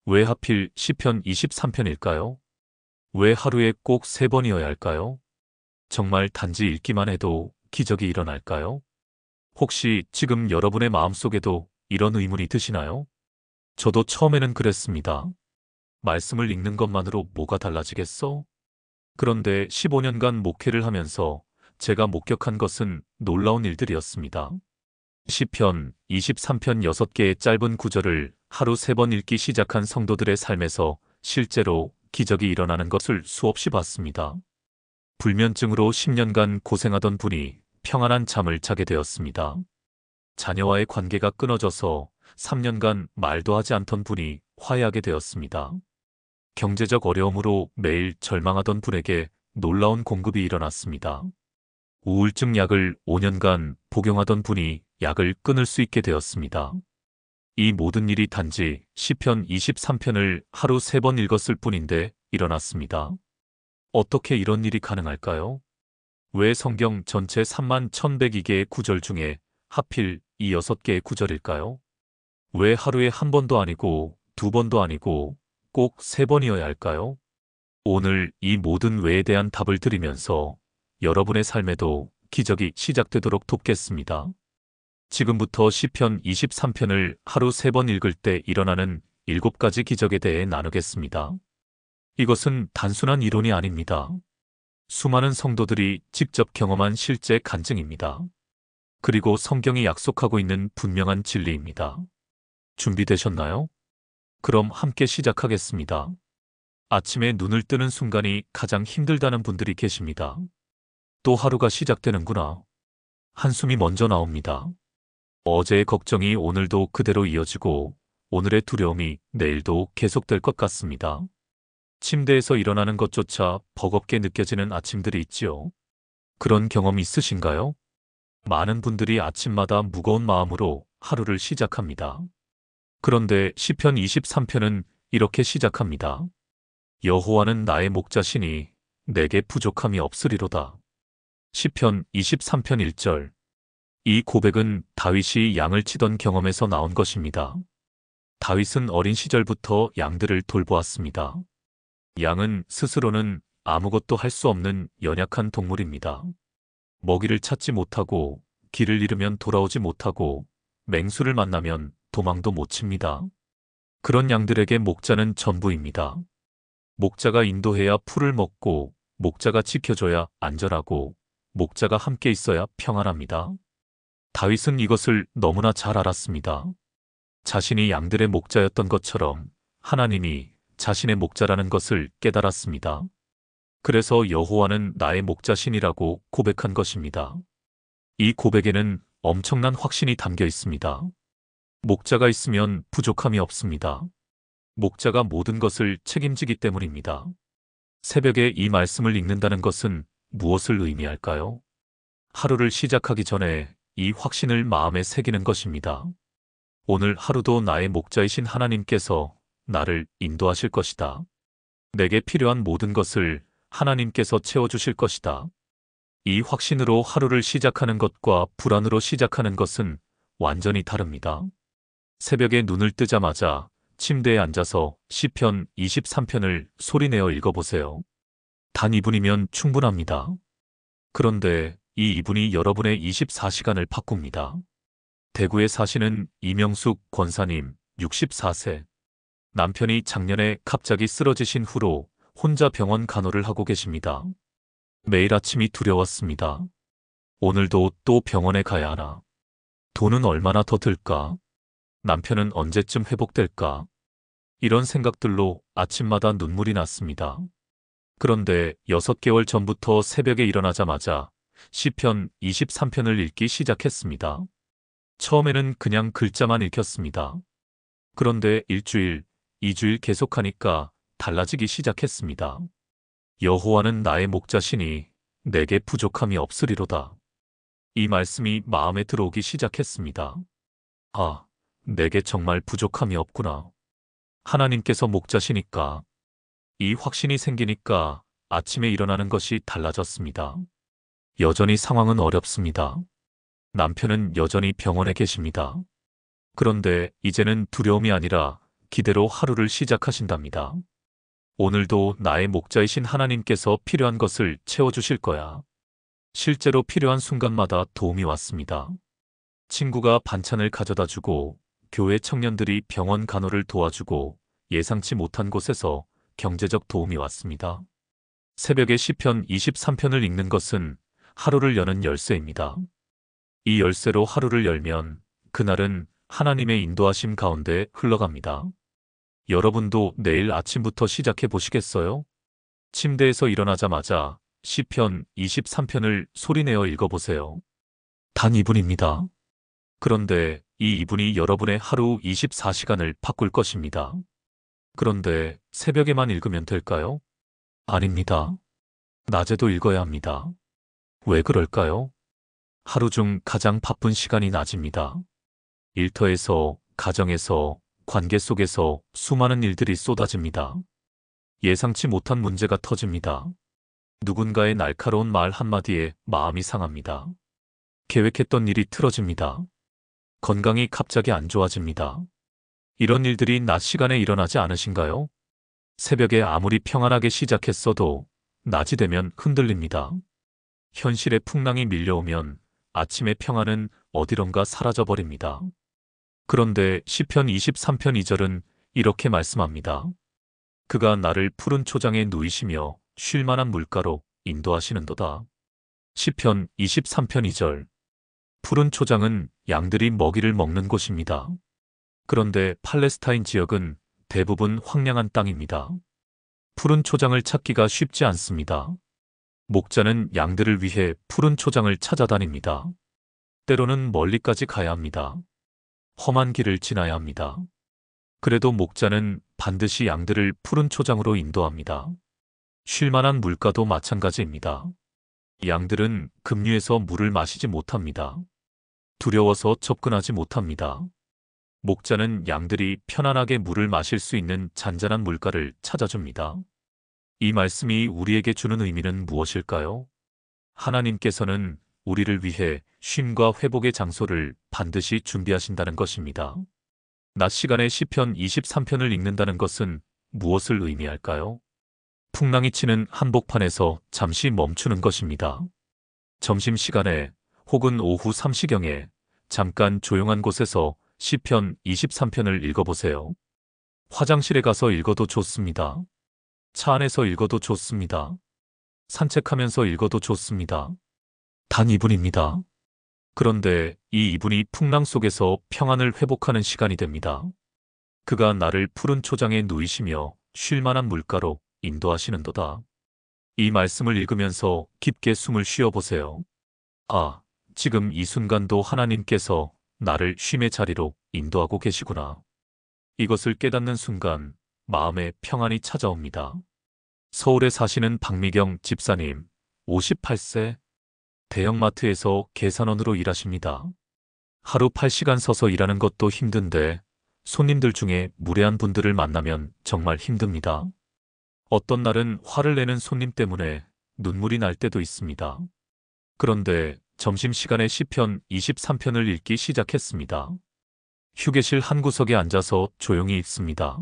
왜 하필 시편 23편일까요? 왜 하루에 꼭 3번이어야 할까요? 정말 단지 읽기만 해도 기적이 일어날까요? 혹시 지금 여러분의 마음속에도 이런 의문이 드시나요? 저도 처음에는 그랬습니다. 말씀을 읽는 것만으로 뭐가 달라지겠어? 그런데 15년간 목회를 하면서 제가 목격한 것은 놀라운 일들이었습니다. 시편 23편 6개의 짧은 구절을 하루 3번 읽기 시작한 성도들의 삶에서 실제로 기적이 일어나는 것을 수없이 봤습니다. 불면증으로 10년간 고생하던 분이 평안한 잠을 자게 되었습니다. 자녀와의 관계가 끊어져서 3년간 말도 하지 않던 분이 화해하게 되었습니다. 경제적 어려움으로 매일 절망하던 분에게 놀라운 공급이 일어났습니다. 우울증 약을 5년간 복용하던 분이 약을 끊을 수 있게 되었습니다. 이 모든 일이 단지 시편 23편을 하루 3번 읽었을 뿐인데 일어났습니다. 어떻게 이런 일이 가능할까요? 왜 성경 전체 31,102개의 구절 중에 하필 이 6개의 구절일까요? 왜 하루에 한 번도 아니고 2번도 아니고 꼭 3번이어야 할까요? 오늘 이 모든 왜에 대한 답을 드리면서 여러분의 삶에도 기적이 시작되도록 돕겠습니다. 지금부터 시편 23편을 하루 3번 읽을 때 일어나는 7가지 기적에 대해 나누겠습니다. 이것은 단순한 이론이 아닙니다. 수많은 성도들이 직접 경험한 실제 간증입니다. 그리고 성경이 약속하고 있는 분명한 진리입니다. 준비되셨나요? 그럼 함께 시작하겠습니다. 아침에 눈을 뜨는 순간이 가장 힘들다는 분들이 계십니다. 또 하루가 시작되는구나. 한숨이 먼저 나옵니다. 어제의 걱정이 오늘도 그대로 이어지고 오늘의 두려움이 내일도 계속될 것 같습니다. 침대에서 일어나는 것조차 버겁게 느껴지는 아침들이 있지요. 그런 경험 있으신가요? 많은 분들이 아침마다 무거운 마음으로 하루를 시작합니다. 그런데 시편 23편은 이렇게 시작합니다. 여호와는 나의 목자시니 내게 부족함이 없으리로다. 시편 23편 1절. 이 고백은 다윗이 양을 치던 경험에서 나온 것입니다. 다윗은 어린 시절부터 양들을 돌보았습니다. 양은 스스로는 아무것도 할 수 없는 연약한 동물입니다. 먹이를 찾지 못하고 길을 잃으면 돌아오지 못하고 맹수를 만나면 도망도 못 칩니다. 그런 양들에게 목자는 전부입니다. 목자가 인도해야 풀을 먹고 목자가 지켜줘야 안전하고 목자가 함께 있어야 평안합니다. 다윗은 이것을 너무나 잘 알았습니다. 자신이 양들의 목자였던 것처럼 하나님이 자신의 목자라는 것을 깨달았습니다. 그래서 여호와는 나의 목자신이라고 고백한 것입니다. 이 고백에는 엄청난 확신이 담겨 있습니다. 목자가 있으면 부족함이 없습니다. 목자가 모든 것을 책임지기 때문입니다. 새벽에 이 말씀을 읽는다는 것은 무엇을 의미할까요? 하루를 시작하기 전에 이 확신을 마음에 새기는 것입니다. 오늘 하루도 나의 목자이신 하나님께서 나를 인도하실 것이다. 내게 필요한 모든 것을 하나님께서 채워주실 것이다. 이 확신으로 하루를 시작하는 것과 불안으로 시작하는 것은 완전히 다릅니다. 새벽에 눈을 뜨자마자 침대에 앉아서 시편 23편을 소리내어 읽어보세요. 단 2분이면 충분합니다. 그런데 이 2분이 여러분의 24시간을 바꿉니다. 대구에 사시는 이명숙 권사님 64세. 남편이 작년에 갑자기 쓰러지신 후로 혼자 병원 간호를 하고 계십니다. 매일 아침이 두려웠습니다. 오늘도 또 병원에 가야 하나? 돈은 얼마나 더 들까? 남편은 언제쯤 회복될까? 이런 생각들로 아침마다 눈물이 났습니다. 그런데 6개월 전부터 새벽에 일어나자마자 시편 23편을 읽기 시작했습니다. 처음에는 그냥 글자만 읽혔습니다. 그런데 1주일, 2주일 계속하니까 달라지기 시작했습니다. 여호와는 나의 목자시니 내게 부족함이 없으리로다. 이 말씀이 마음에 들어오기 시작했습니다. 아, 내게 정말 부족함이 없구나. 하나님께서 목자시니까. 이 확신이 생기니까 아침에 일어나는 것이 달라졌습니다. 여전히 상황은 어렵습니다. 남편은 여전히 병원에 계십니다. 그런데 이제는 두려움이 아니라 기대로 하루를 시작하신답니다. 오늘도 나의 목자이신 하나님께서 필요한 것을 채워주실 거야. 실제로 필요한 순간마다 도움이 왔습니다. 친구가 반찬을 가져다 주고, 교회 청년들이 병원 간호를 도와주고, 예상치 못한 곳에서 경제적 도움이 왔습니다. 새벽에 시편 23편을 읽는 것은 하루를 여는 열쇠입니다. 이 열쇠로 하루를 열면 그날은 하나님의 인도하심 가운데 흘러갑니다. 여러분도 내일 아침부터 시작해 보시겠어요? 침대에서 일어나자마자 시편 23편을 소리내어 읽어보세요. 단 2분입니다. 그런데 이 2분이 여러분의 하루 24시간을 바꿀 것입니다. 그런데 새벽에만 읽으면 될까요? 아닙니다. 낮에도 읽어야 합니다. 왜 그럴까요? 하루 중 가장 바쁜 시간이 낮입니다. 일터에서, 가정에서, 관계 속에서 수많은 일들이 쏟아집니다. 예상치 못한 문제가 터집니다. 누군가의 날카로운 말 한마디에 마음이 상합니다. 계획했던 일이 틀어집니다. 건강이 갑자기 안 좋아집니다. 이런 일들이 낮 시간에 일어나지 않으신가요? 새벽에 아무리 평안하게 시작했어도 낮이 되면 흔들립니다. 현실의 풍랑이 밀려오면 아침의 평안은 어디론가 사라져버립니다. 그런데 시편 23편 2절은 이렇게 말씀합니다. 그가 나를 푸른 초장에 누이시며 쉴만한 물가로 인도하시는도다. 시편 23편 2절. 푸른 초장은 양들이 먹이를 먹는 곳입니다. 그런데 팔레스타인 지역은 대부분 황량한 땅입니다. 푸른 초장을 찾기가 쉽지 않습니다. 목자는 양들을 위해 푸른 초장을 찾아다닙니다. 때로는 멀리까지 가야 합니다. 험한 길을 지나야 합니다. 그래도 목자는 반드시 양들을 푸른 초장으로 인도합니다. 쉴만한 물가도 마찬가지입니다. 양들은 급류에서 물을 마시지 못합니다. 두려워서 접근하지 못합니다. 목자는 양들이 편안하게 물을 마실 수 있는 잔잔한 물가를 찾아줍니다. 이 말씀이 우리에게 주는 의미는 무엇일까요? 하나님께서는 우리를 위해 쉼과 회복의 장소를 반드시 준비하신다는 것입니다. 낮 시간에 시편 23편을 읽는다는 것은 무엇을 의미할까요? 풍랑이 치는 한복판에서 잠시 멈추는 것입니다. 점심시간에 혹은 오후 3시경에 잠깐 조용한 곳에서 시편 23편을 읽어보세요. 화장실에 가서 읽어도 좋습니다. 차 안에서 읽어도 좋습니다. 산책하면서 읽어도 좋습니다. 단 2분입니다. 그런데 이 2분이 풍랑 속에서 평안을 회복하는 시간이 됩니다. 그가 나를 푸른 초장에 누이시며 쉴만한 물가로 인도하시는도다. 이 말씀을 읽으면서 깊게 숨을 쉬어보세요. 아, 지금 이 순간도 하나님께서 나를 쉼의 자리로 인도하고 계시구나. 이것을 깨닫는 순간 마음에 평안이 찾아옵니다. 서울에 사시는 박미경 집사님, 58세, 대형마트에서 계산원으로 일하십니다. 하루 8시간 서서 일하는 것도 힘든데 손님들 중에 무례한 분들을 만나면 정말 힘듭니다. 어떤 날은 화를 내는 손님 때문에 눈물이 날 때도 있습니다. 그런데 점심시간에 시편 23편을 읽기 시작했습니다. 휴게실 한 구석에 앉아서 조용히 읽습니다.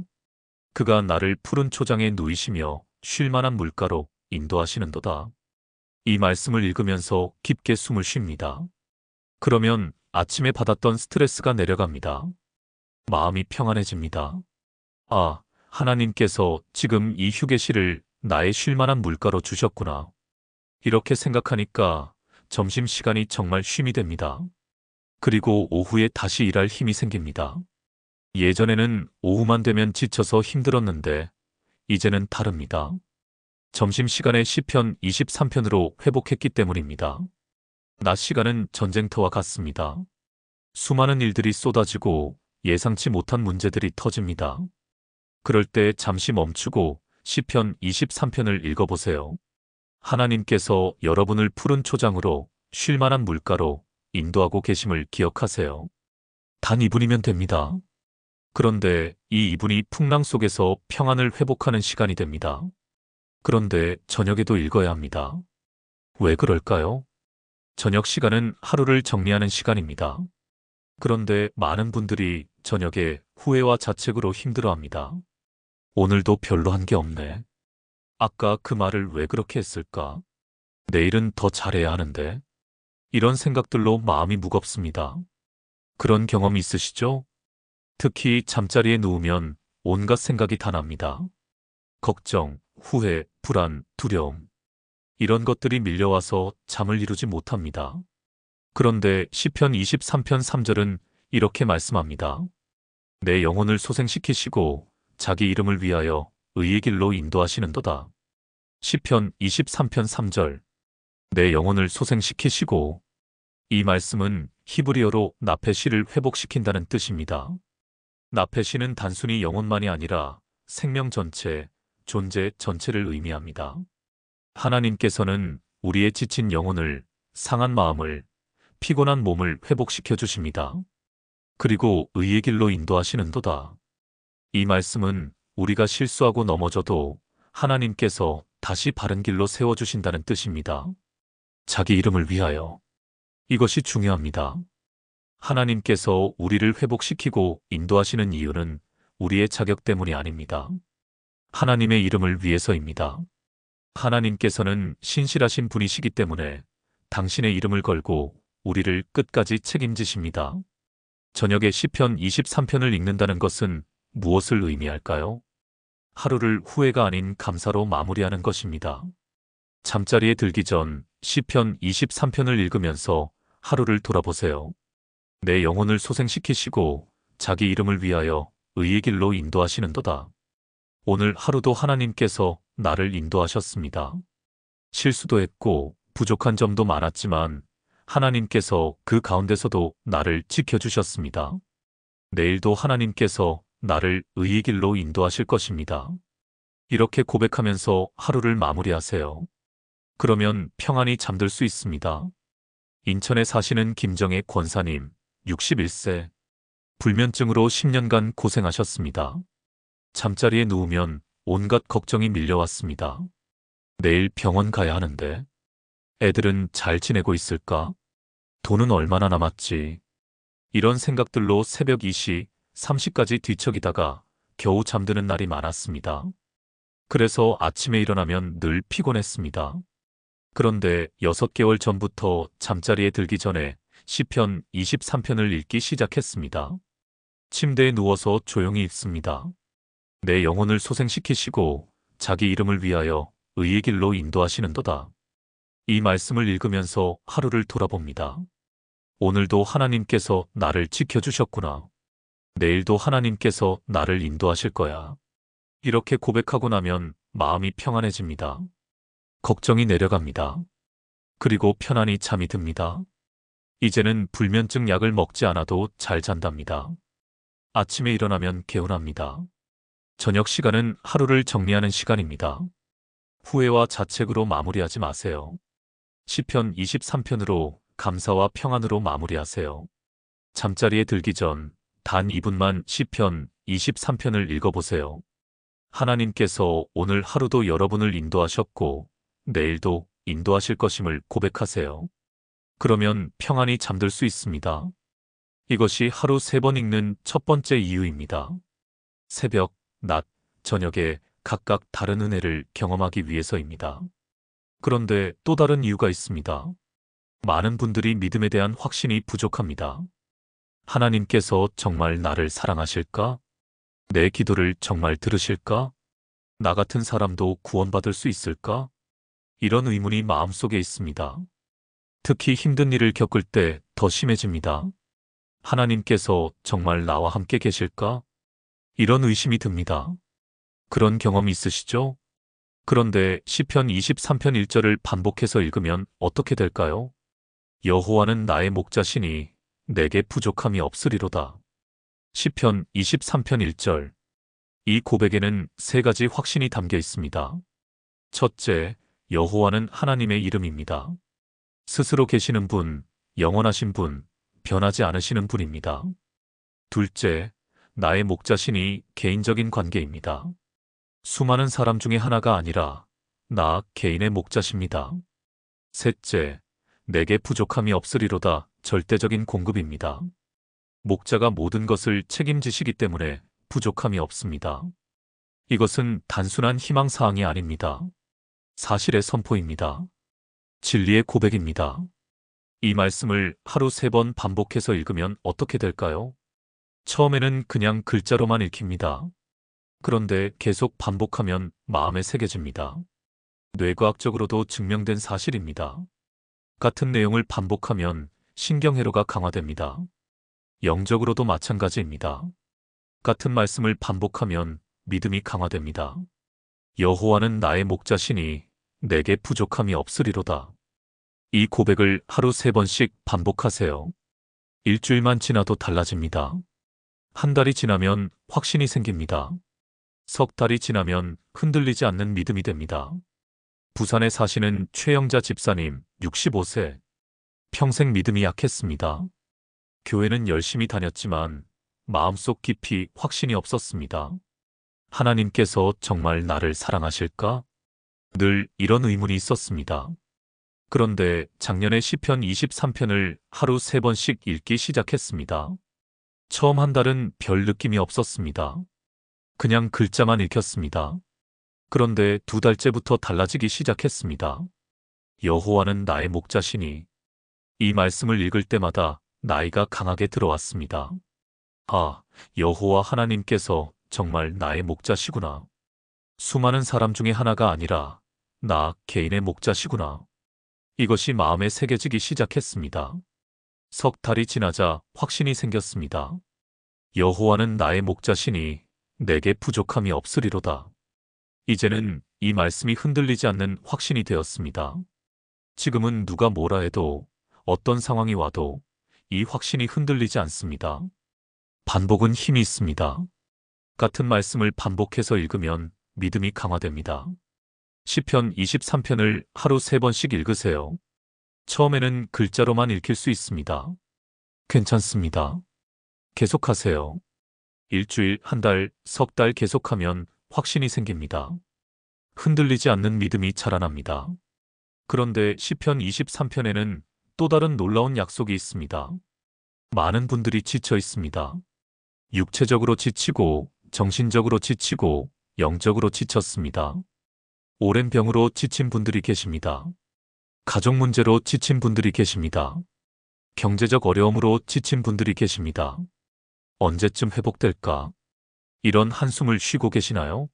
그가 나를 푸른 초장에 누이시며 쉴만한 물가로 인도하시는도다. 이 말씀을 읽으면서 깊게 숨을 쉽니다. 그러면 아침에 받았던 스트레스가 내려갑니다. 마음이 평안해집니다. 아, 하나님께서 지금 이 휴게실을 나의 쉴만한 물가로 주셨구나. 이렇게 생각하니까 점심시간이 정말 쉼이 됩니다. 그리고 오후에 다시 일할 힘이 생깁니다. 예전에는 오후만 되면 지쳐서 힘들었는데 이제는 다릅니다. 점심시간에 시편 23편으로 회복했기 때문입니다. 낮 시간은 전쟁터와 같습니다. 수많은 일들이 쏟아지고 예상치 못한 문제들이 터집니다. 그럴 때 잠시 멈추고 시편 23편을 읽어보세요. 하나님께서 여러분을 푸른 초장으로 쉴만한 물가로 인도하고 계심을 기억하세요. 단 2분이면 됩니다. 그런데 이 2분이 풍랑 속에서 평안을 회복하는 시간이 됩니다. 그런데 저녁에도 읽어야 합니다. 왜 그럴까요? 저녁 시간은 하루를 정리하는 시간입니다. 그런데 많은 분들이 저녁에 후회와 자책으로 힘들어합니다. 오늘도 별로 한 게 없네. 아까 그 말을 왜 그렇게 했을까? 내일은 더 잘해야 하는데. 이런 생각들로 마음이 무겁습니다. 그런 경험 있으시죠? 특히 잠자리에 누우면 온갖 생각이 다 납니다. 걱정, 후회, 불안, 두려움. 이런 것들이 밀려와서 잠을 이루지 못합니다. 그런데 시편 23편 3절은 이렇게 말씀합니다. 내 영혼을 소생시키시고 자기 이름을 위하여 의의 길로 인도하시는도다. 시편 23편 3절. 내 영혼을 소생시키시고, 이 말씀은 히브리어로 나페시를 회복시킨다는 뜻입니다. 나페시는 단순히 영혼만이 아니라 생명 전체, 존재 전체를 의미합니다. 하나님께서는 우리의 지친 영혼을, 상한 마음을, 피곤한 몸을 회복시켜 주십니다. 그리고 의의 길로 인도하시는도다. 이 말씀은 우리가 실수하고 넘어져도 하나님께서 다시 바른 길로 세워주신다는 뜻입니다. 자기 이름을 위하여. 이것이 중요합니다. 하나님께서 우리를 회복시키고 인도하시는 이유는 우리의 자격 때문이 아닙니다. 하나님의 이름을 위해서입니다. 하나님께서는 신실하신 분이시기 때문에 당신의 이름을 걸고 우리를 끝까지 책임지십니다. 저녁에 시편 23편을 읽는다는 것은 무엇을 의미할까요? 하루를 후회가 아닌 감사로 마무리하는 것입니다. 잠자리에 들기 전 시편 23편을 읽으면서 하루를 돌아보세요. 내 영혼을 소생시키시고 자기 이름을 위하여 의의 길로 인도하시는도다. 오늘 하루도 하나님께서 나를 인도하셨습니다. 실수도 했고 부족한 점도 많았지만 하나님께서 그 가운데서도 나를 지켜주셨습니다. 내일도 하나님께서 나를 의의 길로 인도하실 것입니다. 이렇게 고백하면서 하루를 마무리하세요. 그러면 평안히 잠들 수 있습니다. 인천에 사시는 김정혜 권사님, 61세. 불면증으로 10년간 고생하셨습니다. 잠자리에 누우면 온갖 걱정이 밀려왔습니다. 내일 병원 가야 하는데. 애들은 잘 지내고 있을까? 돈은 얼마나 남았지? 이런 생각들로 새벽 2시, 3시까지 뒤척이다가 겨우 잠드는 날이 많았습니다. 그래서 아침에 일어나면 늘 피곤했습니다. 그런데 6개월 전부터 잠자리에 들기 전에 시편 23편을 읽기 시작했습니다. 침대에 누워서 조용히 읽습니다. 내 영혼을 소생시키시고 자기 이름을 위하여 의의 길로 인도하시는도다. 이 말씀을 읽으면서 하루를 돌아봅니다. 오늘도 하나님께서 나를 지켜주셨구나. 내일도 하나님께서 나를 인도하실 거야. 이렇게 고백하고 나면 마음이 평안해집니다. 걱정이 내려갑니다. 그리고 편안히 잠이 듭니다. 이제는 불면증 약을 먹지 않아도 잘 잔답니다. 아침에 일어나면 개운합니다. 저녁 시간은 하루를 정리하는 시간입니다. 후회와 자책으로 마무리하지 마세요. 시편 23편으로 감사와 평안으로 마무리하세요. 잠자리에 들기 전 단 2분만 시편 23편을 읽어보세요. 하나님께서 오늘 하루도 여러분을 인도하셨고 내일도 인도하실 것임을 고백하세요. 그러면 평안히 잠들 수 있습니다. 이것이 하루 3번 읽는 첫 번째 이유입니다. 새벽, 낮, 저녁에 각각 다른 은혜를 경험하기 위해서입니다. 그런데 또 다른 이유가 있습니다. 많은 분들이 믿음에 대한 확신이 부족합니다. 하나님께서 정말 나를 사랑하실까? 내 기도를 정말 들으실까? 나 같은 사람도 구원받을 수 있을까? 이런 의문이 마음속에 있습니다. 특히 힘든 일을 겪을 때 더 심해집니다. 하나님께서 정말 나와 함께 계실까? 이런 의심이 듭니다. 그런 경험 있으시죠? 그런데 시편 23편 1절을 반복해서 읽으면 어떻게 될까요? 여호와는 나의 목자시니 내게 부족함이 없으리로다. 시편 23편 1절. 이 고백에는 3가지 확신이 담겨 있습니다. 첫째, 여호와는 하나님의 이름입니다. 스스로 계시는 분, 영원하신 분, 변하지 않으시는 분입니다. 둘째, 나의 목자신이 개인적인 관계입니다. 수많은 사람 중에 하나가 아니라 나 개인의 목자십니다. 셋째, 내게 부족함이 없으리로다 절대적인 공급입니다. 목자가 모든 것을 책임지시기 때문에 부족함이 없습니다. 이것은 단순한 희망사항이 아닙니다. 사실의 선포입니다. 진리의 고백입니다. 이 말씀을 하루 3번 반복해서 읽으면 어떻게 될까요? 처음에는 그냥 글자로만 읽힙니다. 그런데 계속 반복하면 마음에 새겨집니다. 뇌과학적으로도 증명된 사실입니다. 같은 내용을 반복하면 신경회로가 강화됩니다. 영적으로도 마찬가지입니다. 같은 말씀을 반복하면 믿음이 강화됩니다. 여호와는 나의 목자시니 내게 부족함이 없으리로다. 이 고백을 하루 3번씩 반복하세요. 일주일만 지나도 달라집니다. 한 달이 지나면 확신이 생깁니다. 석 달이 지나면 흔들리지 않는 믿음이 됩니다. 부산에 사시는 최영자 집사님, 65세. 평생 믿음이 약했습니다. 교회는 열심히 다녔지만 마음속 깊이 확신이 없었습니다. 하나님께서 정말 나를 사랑하실까? 늘 이런 의문이 있었습니다. 그런데 작년에 시편 23편을 하루 3번씩 읽기 시작했습니다. 처음 한 달은 별 느낌이 없었습니다. 그냥 글자만 읽혔습니다. 그런데 2달째부터 달라지기 시작했습니다. 여호와는 나의 목자시니 이 말씀을 읽을 때마다 나이가 강하게 들어왔습니다. 아, 여호와 하나님께서 정말 나의 목자시구나. 수많은 사람 중에 하나가 아니라 나 개인의 목자시구나. 이것이 마음에 새겨지기 시작했습니다. 석 달이 지나자 확신이 생겼습니다. 여호와는 나의 목자시니 내게 부족함이 없으리로다. 이제는 이 말씀이 흔들리지 않는 확신이 되었습니다. 지금은 누가 뭐라 해도 어떤 상황이 와도 이 확신이 흔들리지 않습니다. 반복은 힘이 있습니다. 같은 말씀을 반복해서 읽으면 믿음이 강화됩니다. 시편 23편을 하루 3번씩 읽으세요. 처음에는 글자로만 읽힐 수 있습니다. 괜찮습니다. 계속하세요. 일주일, 한 달, 석 달 계속하면 확신이 생깁니다. 흔들리지 않는 믿음이 자라납니다. 그런데 시편 23편에는 또 다른 놀라운 약속이 있습니다. 많은 분들이 지쳐 있습니다. 육체적으로 지치고, 정신적으로 지치고, 영적으로 지쳤습니다. 오랜 병으로 지친 분들이 계십니다. 가족 문제로 지친 분들이 계십니다. 경제적 어려움으로 지친 분들이 계십니다. 언제쯤 회복될까? 이런 한숨을 쉬고 계시나요?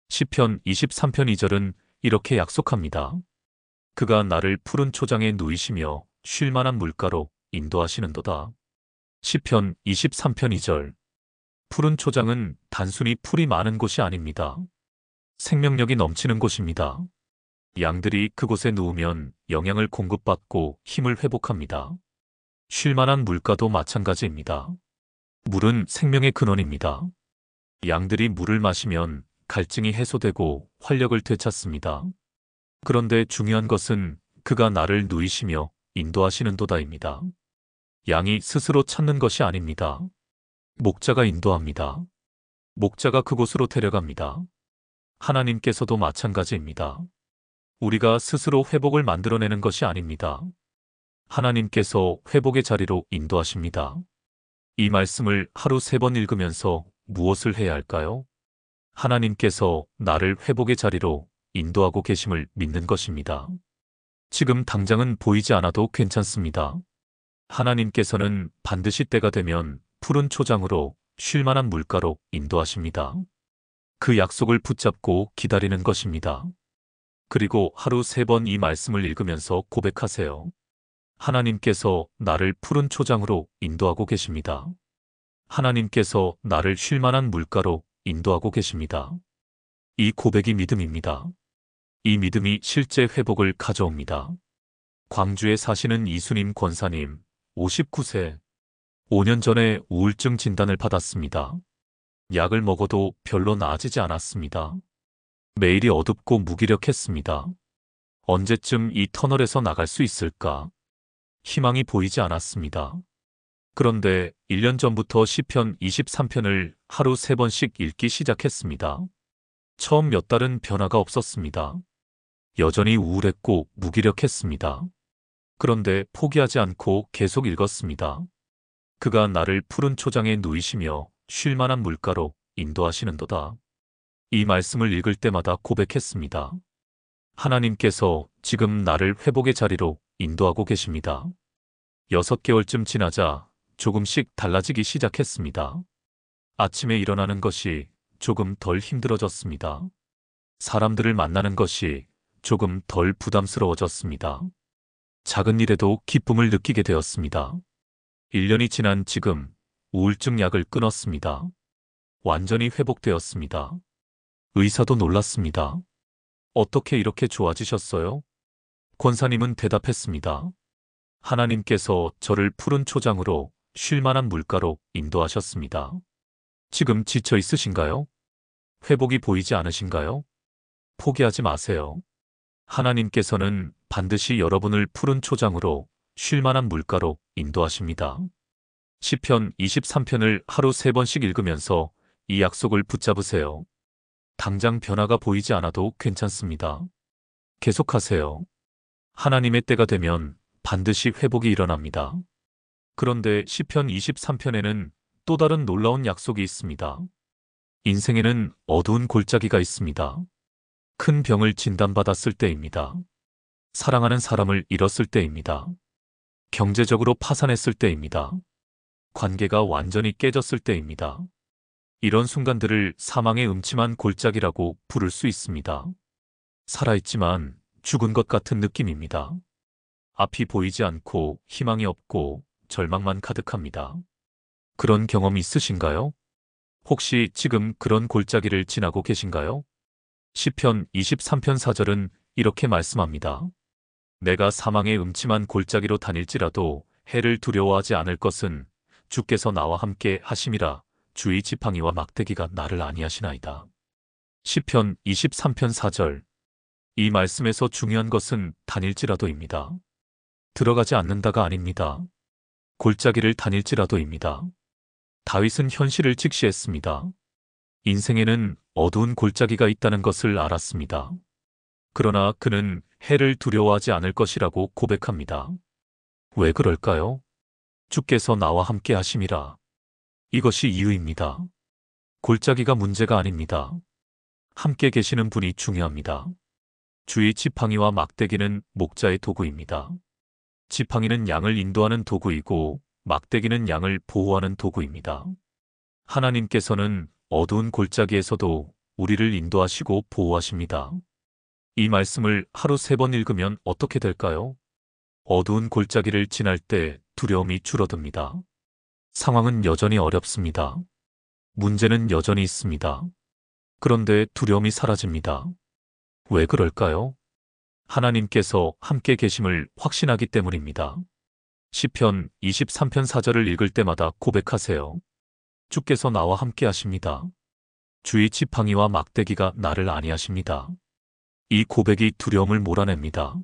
시편 23편 2절은 이렇게 약속합니다. 그가 나를 푸른 초장에 누이시며 쉴 만한 물가로 인도하시는도다. 시편 23편 2절. 푸른 초장은 단순히 풀이 많은 곳이 아닙니다. 생명력이 넘치는 곳입니다. 양들이 그곳에 누우면 영양을 공급받고 힘을 회복합니다. 쉴 만한 물가도 마찬가지입니다. 물은 생명의 근원입니다. 양들이 물을 마시면 갈증이 해소되고 활력을 되찾습니다. 그런데 중요한 것은 그가 나를 누이시며 인도하시는도다입니다. 양이 스스로 찾는 것이 아닙니다. 목자가 인도합니다. 목자가 그곳으로 데려갑니다. 하나님께서도 마찬가지입니다. 우리가 스스로 회복을 만들어내는 것이 아닙니다. 하나님께서 회복의 자리로 인도하십니다. 이 말씀을 하루 3번 읽으면서 무엇을 해야 할까요? 하나님께서 나를 회복의 자리로 인도하고 계심을 믿는 것입니다. 지금 당장은 보이지 않아도 괜찮습니다. 하나님께서는 반드시 때가 되면 푸른 초장으로 쉴 만한 물가로 인도하십니다. 그 약속을 붙잡고 기다리는 것입니다. 그리고 하루 3번 이 말씀을 읽으면서 고백하세요. 하나님께서 나를 푸른 초장으로 인도하고 계십니다. 하나님께서 나를 쉴 만한 물가로 인도하고 계십니다. 이 고백이 믿음입니다. 이 믿음이 실제 회복을 가져옵니다. 광주에 사시는 이수님 권사님, 59세. 5년 전에 우울증 진단을 받았습니다. 약을 먹어도 별로 나아지지 않았습니다. 매일이 어둡고 무기력했습니다. 언제쯤 이 터널에서 나갈 수 있을까? 희망이 보이지 않았습니다. 그런데 1년 전부터 시편 23편을 하루 3번씩 읽기 시작했습니다. 처음 몇 달은 변화가 없었습니다. 여전히 우울했고 무기력했습니다. 그런데 포기하지 않고 계속 읽었습니다. 그가 나를 푸른 초장에 누이시며 쉴 만한 물가로 인도하시는도다. 이 말씀을 읽을 때마다 고백했습니다. 하나님께서 지금 나를 회복의 자리로 인도하고 계십니다. 6개월쯤 지나자 조금씩 달라지기 시작했습니다. 아침에 일어나는 것이 조금 덜 힘들어졌습니다. 사람들을 만나는 것이 조금 덜 부담스러워졌습니다. 작은 일에도 기쁨을 느끼게 되었습니다. 1년이 지난 지금 우울증 약을 끊었습니다. 완전히 회복되었습니다. 의사도 놀랐습니다. 어떻게 이렇게 좋아지셨어요? 권사님은 대답했습니다. 하나님께서 저를 푸른 초장으로 쉴 만한 물가로 인도하셨습니다. 지금 지쳐 있으신가요? 회복이 보이지 않으신가요? 포기하지 마세요. 하나님께서는 반드시 여러분을 푸른 초장으로 쉴 만한 물가로 인도하십니다. 시편 23편을 하루 3번씩 읽으면서 이 약속을 붙잡으세요. 당장 변화가 보이지 않아도 괜찮습니다. 계속하세요. 하나님의 때가 되면 반드시 회복이 일어납니다. 그런데 시편 23편에는 또 다른 놀라운 약속이 있습니다. 인생에는 어두운 골짜기가 있습니다. 큰 병을 진단받았을 때입니다. 사랑하는 사람을 잃었을 때입니다. 경제적으로 파산했을 때입니다. 관계가 완전히 깨졌을 때입니다. 이런 순간들을 사망의 음침한 골짜기라고 부를 수 있습니다. 살아있지만 죽은 것 같은 느낌입니다. 앞이 보이지 않고 희망이 없고 절망만 가득합니다. 그런 경험 있으신가요? 혹시 지금 그런 골짜기를 지나고 계신가요? 시편 23편 4절은 이렇게 말씀합니다. 내가 사망의 음침한 골짜기로 다닐지라도 해를 두려워하지 않을 것은 주께서 나와 함께 하심이라. 주의 지팡이와 막대기가 나를 안위하시나이다. 시편 23편 4절. 이 말씀에서 중요한 것은 다닐지라도입니다. 들어가지 않는다가 아닙니다. 골짜기를 다닐지라도입니다. 다윗은 현실을 직시했습니다. 인생에는 어두운 골짜기가 있다는 것을 알았습니다. 그러나 그는 해를 두려워하지 않을 것이라고 고백합니다. 왜 그럴까요? 주께서 나와 함께 하심이라. 이것이 이유입니다. 골짜기가 문제가 아닙니다. 함께 계시는 분이 중요합니다. 주의 지팡이와 막대기는 목자의 도구입니다. 지팡이는 양을 인도하는 도구이고 막대기는 양을 보호하는 도구입니다. 하나님께서는 어두운 골짜기에서도 우리를 인도하시고 보호하십니다. 이 말씀을 하루 3번 읽으면 어떻게 될까요? 어두운 골짜기를 지날 때 두려움이 줄어듭니다. 상황은 여전히 어렵습니다. 문제는 여전히 있습니다. 그런데 두려움이 사라집니다. 왜 그럴까요? 하나님께서 함께 계심을 확신하기 때문입니다. 시편 23편 4절을 읽을 때마다 고백하세요. 주께서 나와 함께 하십니다. 주의 지팡이와 막대기가 나를 안위하십니다. 이 고백이 두려움을 몰아냅니다.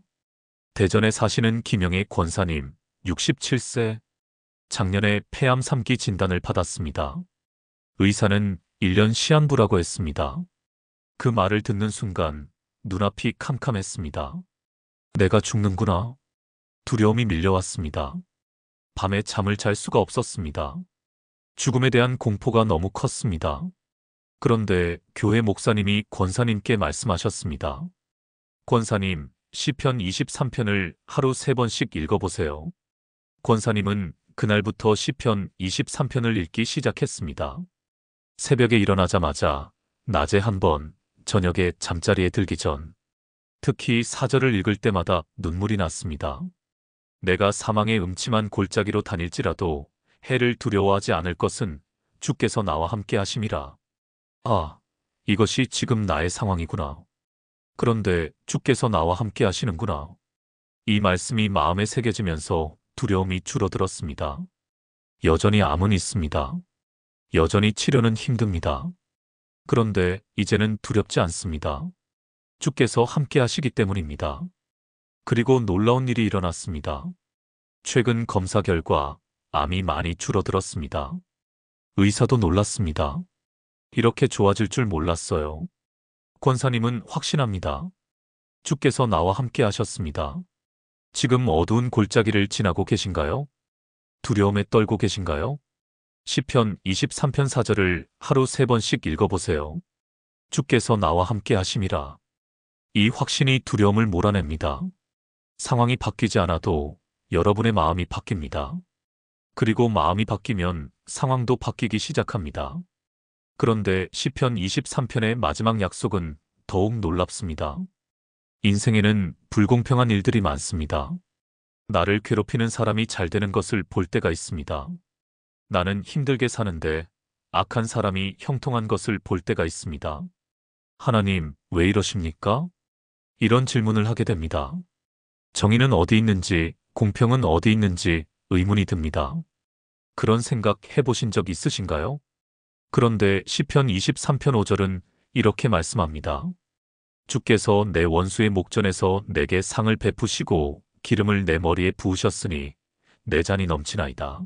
대전에 사시는 김영애 권사님, 67세. 작년에 폐암 3기 진단을 받았습니다. 의사는 1년 시한부라고 했습니다. 그 말을 듣는 순간 눈앞이 캄캄했습니다. 내가 죽는구나. 두려움이 밀려왔습니다. 밤에 잠을 잘 수가 없었습니다. 죽음에 대한 공포가 너무 컸습니다. 그런데 교회 목사님이 권사님께 말씀하셨습니다. 권사님, 시편 23편을 하루 3번씩 읽어보세요. 권사님은 그날부터 시편 23편을 읽기 시작했습니다. 새벽에 일어나자마자 낮에 1번, 저녁에 잠자리에 들기 전, 특히 4절을 읽을 때마다 눈물이 났습니다. 내가 사망의 음침한 골짜기로 다닐지라도 해를 두려워하지 않을 것은 주께서 나와 함께 하심이라. 아, 이것이 지금 나의 상황이구나. 그런데 주께서 나와 함께 하시는구나. 이 말씀이 마음에 새겨지면서 두려움이 줄어들었습니다. 여전히 암은 있습니다. 여전히 치료는 힘듭니다. 그런데 이제는 두렵지 않습니다. 주께서 함께 하시기 때문입니다. 그리고 놀라운 일이 일어났습니다. 최근 검사 결과 암이 많이 줄어들었습니다. 의사도 놀랐습니다. 이렇게 좋아질 줄 몰랐어요. 권사님은 확신합니다. 주께서 나와 함께 하셨습니다. 지금 어두운 골짜기를 지나고 계신가요? 두려움에 떨고 계신가요? 시편 23편 4절을 하루 3번씩 읽어보세요. 주께서 나와 함께 하심이라. 이 확신이 두려움을 몰아냅니다. 상황이 바뀌지 않아도 여러분의 마음이 바뀝니다. 그리고 마음이 바뀌면 상황도 바뀌기 시작합니다. 그런데 시편 23편의 마지막 약속은 더욱 놀랍습니다. 인생에는 불공평한 일들이 많습니다. 나를 괴롭히는 사람이 잘 되는 것을 볼 때가 있습니다. 나는 힘들게 사는데 악한 사람이 형통한 것을 볼 때가 있습니다. 하나님, 왜 이러십니까? 이런 질문을 하게 됩니다. 정의는 어디 있는지, 공평은 어디 있는지 의문이 듭니다. 그런 생각 해보신 적 있으신가요? 그런데 시편 23편 5절은 이렇게 말씀합니다. 주께서 내 원수의 목전에서 내게 상을 베푸시고 기름을 내 머리에 부으셨으니 내 잔이 넘치나이다.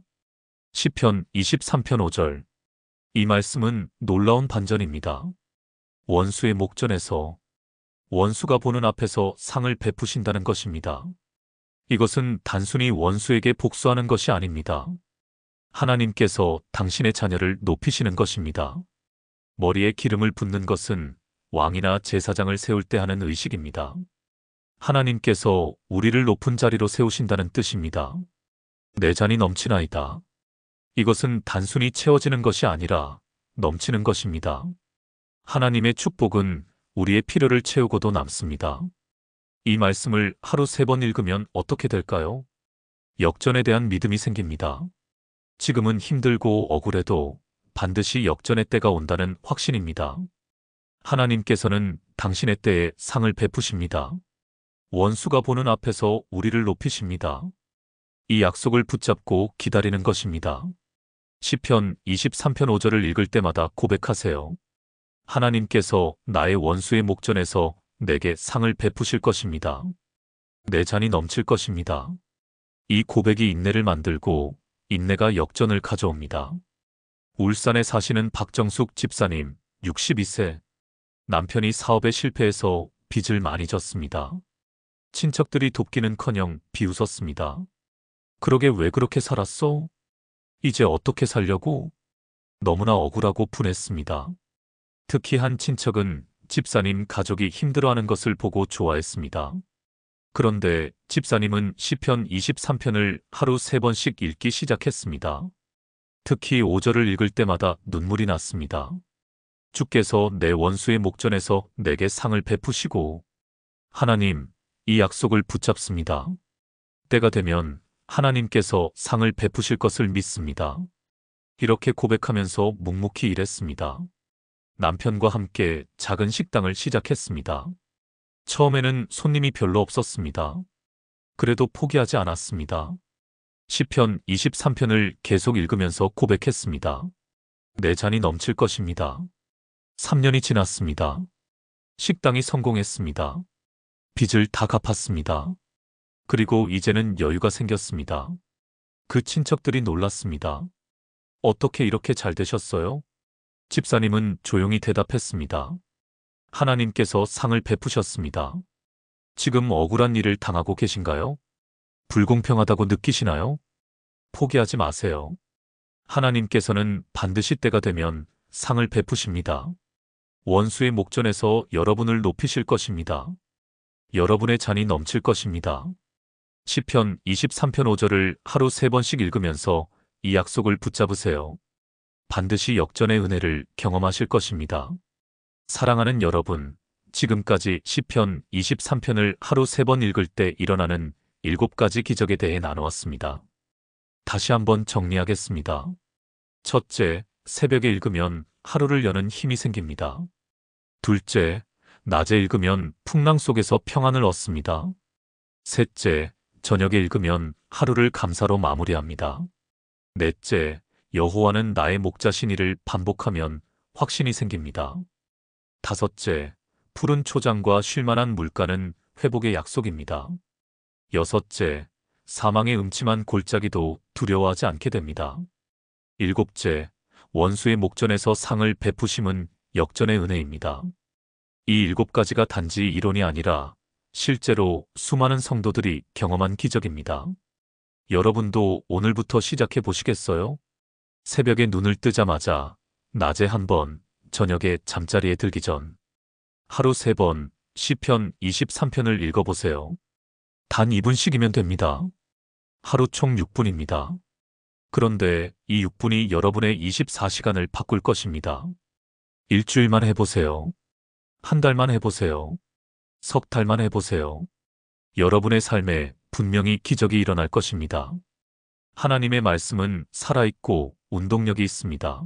시편 23편 5절. 이 말씀은 놀라운 반전입니다. 원수의 목전에서, 원수가 보는 앞에서 상을 베푸신다는 것입니다. 이것은 단순히 원수에게 복수하는 것이 아닙니다. 하나님께서 당신의 자녀를 높이시는 것입니다. 머리에 기름을 붓는 것은 왕이나 제사장을 세울 때 하는 의식입니다. 하나님께서 우리를 높은 자리로 세우신다는 뜻입니다. 내 잔이 넘치나이다. 이것은 단순히 채워지는 것이 아니라 넘치는 것입니다. 하나님의 축복은 우리의 필요를 채우고도 남습니다. 이 말씀을 하루 3번 읽으면 어떻게 될까요? 역전에 대한 믿음이 생깁니다. 지금은 힘들고 억울해도 반드시 역전의 때가 온다는 확신입니다. 하나님께서는 당신의 때에 상을 베푸십니다. 원수가 보는 앞에서 우리를 높이십니다. 이 약속을 붙잡고 기다리는 것입니다. 시편 23편 5절을 읽을 때마다 고백하세요. 하나님께서 나의 원수의 목전에서 내게 상을 베푸실 것입니다. 내 잔이 넘칠 것입니다. 이 고백이 인내를 만들고 인내가 역전을 가져옵니다. 울산에 사시는 박정숙 집사님, 62세. 남편이 사업에 실패해서 빚을 많이 졌습니다. 친척들이 돕기는커녕 비웃었습니다. 그러게 왜 그렇게 살았어? 이제 어떻게 살려고? 너무나 억울하고 분했습니다. 특히 한 친척은 집사님 가족이 힘들어하는 것을 보고 좋아했습니다. 그런데 집사님은 시편 23편을 하루 3번씩 읽기 시작했습니다. 특히 5절을 읽을 때마다 눈물이 났습니다. 주께서 내 원수의 목전에서 내게 상을 베푸시고, 하나님, 이 약속을 붙잡습니다. 때가 되면 하나님께서 상을 베푸실 것을 믿습니다. 이렇게 고백하면서 묵묵히 일했습니다. 남편과 함께 작은 식당을 시작했습니다. 처음에는 손님이 별로 없었습니다. 그래도 포기하지 않았습니다. 시편 23편을 계속 읽으면서 고백했습니다. 내 잔이 넘칠 것입니다. 3년이 지났습니다. 식당이 성공했습니다. 빚을 다 갚았습니다. 그리고 이제는 여유가 생겼습니다. 그 친척들이 놀랐습니다. 어떻게 이렇게 잘 되셨어요? 집사님은 조용히 대답했습니다. 하나님께서 상을 베푸셨습니다. 지금 억울한 일을 당하고 계신가요? 불공평하다고 느끼시나요? 포기하지 마세요. 하나님께서는 반드시 때가 되면 상을 베푸십니다. 원수의 목전에서 여러분을 높이실 것입니다. 여러분의 잔이 넘칠 것입니다. 시편 23편 5절을 하루 3번씩 읽으면서 이 약속을 붙잡으세요. 반드시 역전의 은혜를 경험하실 것입니다. 사랑하는 여러분, 지금까지 시편 23편을 하루 3번 읽을 때 일어나는 7가지 기적에 대해 나누었습니다. 다시 한번 정리하겠습니다. 첫째, 새벽에 읽으면 하루를 여는 힘이 생깁니다. 둘째, 낮에 읽으면 풍랑 속에서 평안을 얻습니다. 셋째, 저녁에 읽으면 하루를 감사로 마무리합니다. 넷째, 여호와는 나의 목자시니를 반복하면 확신이 생깁니다. 다섯째, 푸른 초장과 쉴만한 물가는 회복의 약속입니다. 여섯째, 사망의 음침한 골짜기도 두려워하지 않게 됩니다. 일곱째, 원수의 목전에서 상을 베푸심은 역전의 은혜입니다. 이 7가지가 단지 이론이 아니라 실제로 수많은 성도들이 경험한 기적입니다. 여러분도 오늘부터 시작해 보시겠어요? 새벽에 눈을 뜨자마자, 낮에 한 번, 저녁에 잠자리에 들기 전, 하루 3번 시편 23편을 읽어보세요. 단 2분씩이면 됩니다. 하루 총 6분입니다. 그런데 이 6분이 여러분의 24시간을 바꿀 것입니다. 일주일만 해보세요. 한 달만 해보세요. 석 달만 해보세요. 여러분의 삶에 분명히 기적이 일어날 것입니다. 하나님의 말씀은 살아있고 운동력이 있습니다.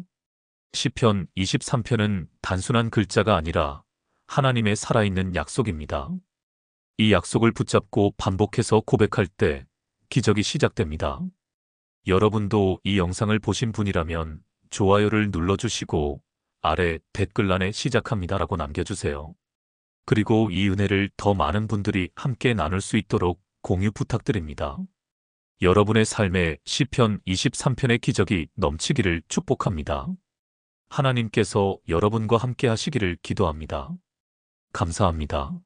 시편 23편은 단순한 글자가 아니라 하나님의 살아있는 약속입니다. 이 약속을 붙잡고 반복해서 고백할 때 기적이 시작됩니다. 여러분도 이 영상을 보신 분이라면 좋아요를 눌러주시고 아래 댓글란에 시작합니다라고 남겨주세요. 그리고 이 은혜를 더 많은 분들이 함께 나눌 수 있도록 공유 부탁드립니다. 여러분의 삶에 시편 23편의 기적이 넘치기를 축복합니다. 하나님께서 여러분과 함께 하시기를 기도합니다. 감사합니다.